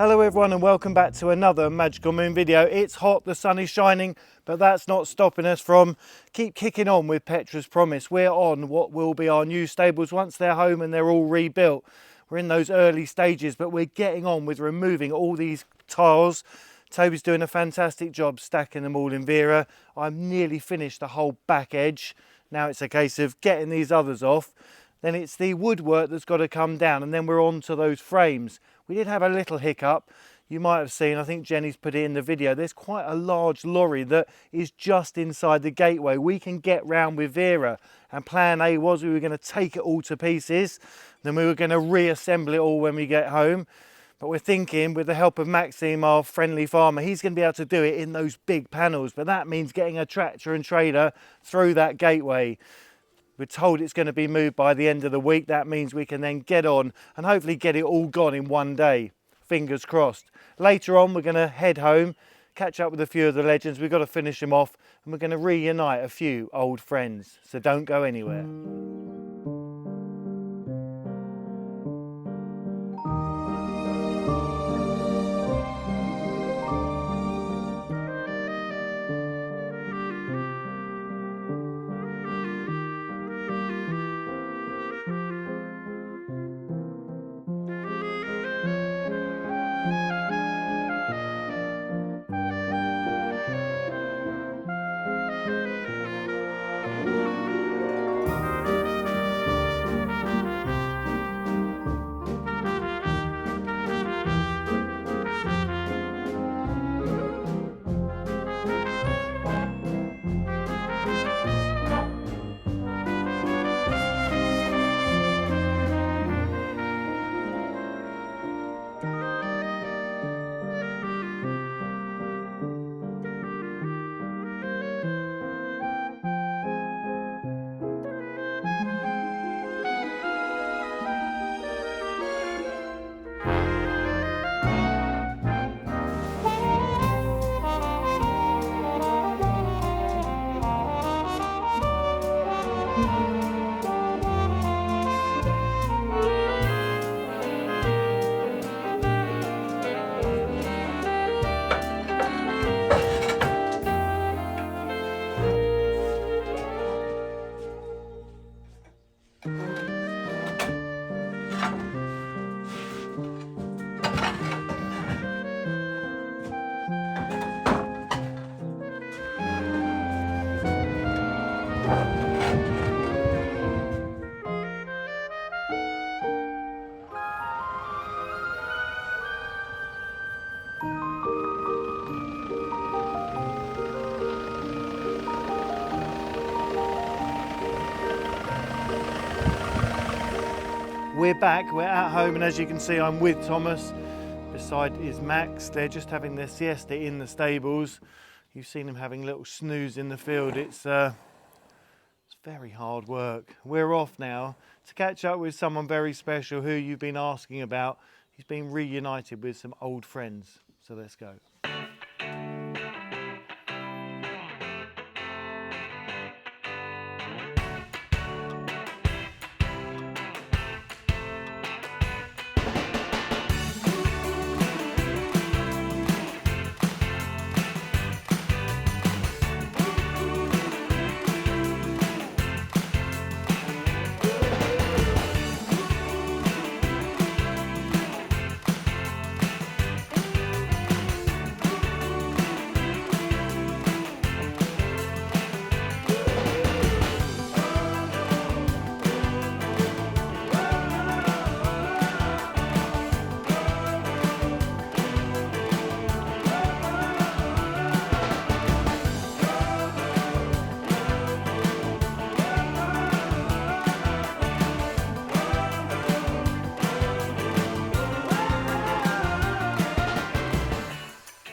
Hello everyone and welcome back to another Magical Moon video. It's hot, the sun is shining, but that's not stopping us from keep kicking on with Petra's promise. We're on what will be our new stables once they're home and they're all rebuilt. We're in those early stages, but we're getting on with removing all these tiles. Toby's doing a fantastic job stacking them all in Vera. I've nearly finished the whole back edge. Now it's a case of getting these others off. Then it's the woodwork that's got to come down, and then we're on to those frames. We did have a little hiccup. You might have seen, I think Jenny's put it in the video, there's quite a large lorry that is just inside the gateway. We can get round with Vera, and plan A was we were going to take it all to pieces, then we were going to reassemble it all when we get home. But we're thinking, with the help of Maxime, our friendly farmer, he's going to be able to do it in those big panels, but that means getting a tractor and trailer through that gateway. We're told it's going to be moved by the end of the week. That means we can then get on and hopefully get it all gone in one day. Fingers crossed. Later on, we're going to head home, catch up with a few of the legends. We've got to finish them off, and we're going to reunite a few old friends. So don't go anywhere. We're back, we're at home, and as you can see, I'm with Thomas. Beside is Max. They're just having their siesta in the stables. You've seen them having a little snooze in the field. It's very hard work. We're off now to catch up with someone very special who you've been asking about. He's been reunited with some old friends. So let's go.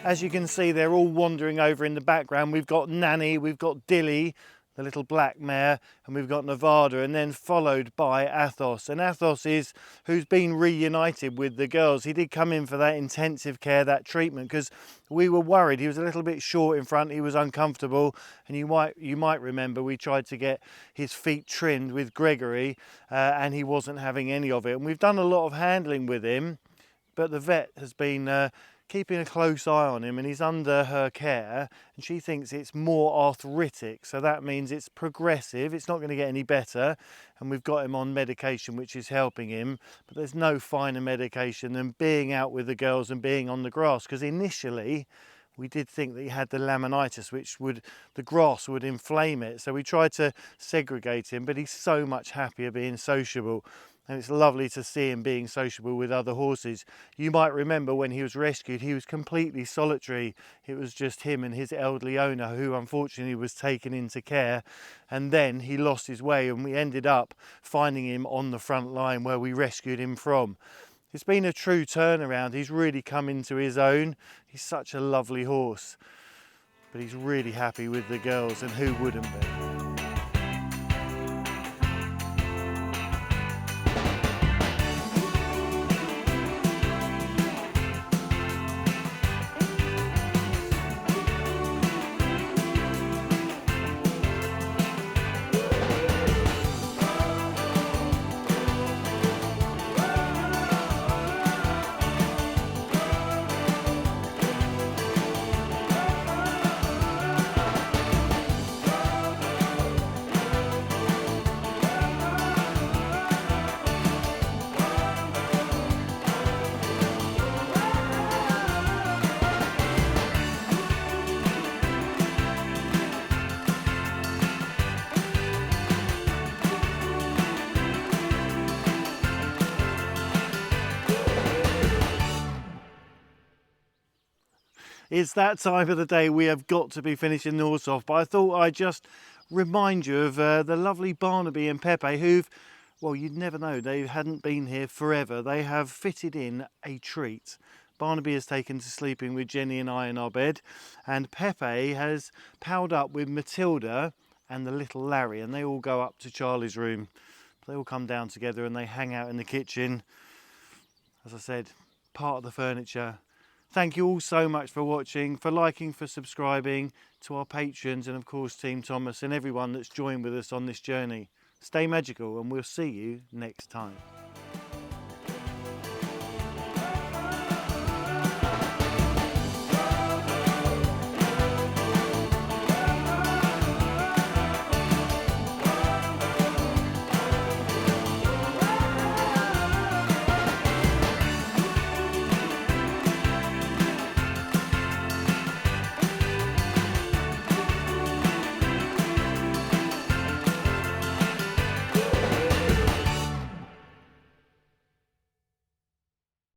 As you can see, they're all wandering over in the background. We've got Nanny, we've got Dilly, the little black mare, and we've got Nevada, and then followed by Athos. And Athos is who's been reunited with the girls. He did come in for that intensive care, that treatment, because we were worried. He was a little bit short in front, he was uncomfortable, and you might remember we tried to get his feet trimmed with Gregory, and he wasn't having any of it. And we've done a lot of handling with him. but the vet has been keeping a close eye on him, and he's under her care, and she thinks it's more arthritic, so that means it's progressive, it's not going to get any better, and we've got him on medication which is helping him. But there's no finer medication than being out with the girls and being on the grass, because initially we did think that he had the laminitis, which the grass would inflame it, so we tried to segregate him, but he's so much happier being sociable. And it's lovely to see him being sociable with other horses. You might remember when he was rescued, he was completely solitary. It was just him and his elderly owner, who unfortunately was taken into care. And then he lost his way, and we ended up finding him on the front line where we rescued him from. It's been a true turnaround. He's really come into his own. He's such a lovely horse. But he's really happy with the girls, and who wouldn't be? It's that time of the day we have got to be finishing the horse off, but I thought I'd just remind you of the lovely Barnaby and Pepe, who've, well, you'd never know, they hadn't been here forever. They have fitted in a treat. Barnaby has taken to sleeping with Jenny and I in our bed, and Pepe has palled up with Matilda and the little Larry, and they all go up to Charlie's room. They all come down together and they hang out in the kitchen. As I said, part of the furniture. Thank you all so much for watching, for liking, for subscribing, to our patrons, and of course Team Thomas and everyone that's joined with us on this journey. Stay magical, and we'll see you next time.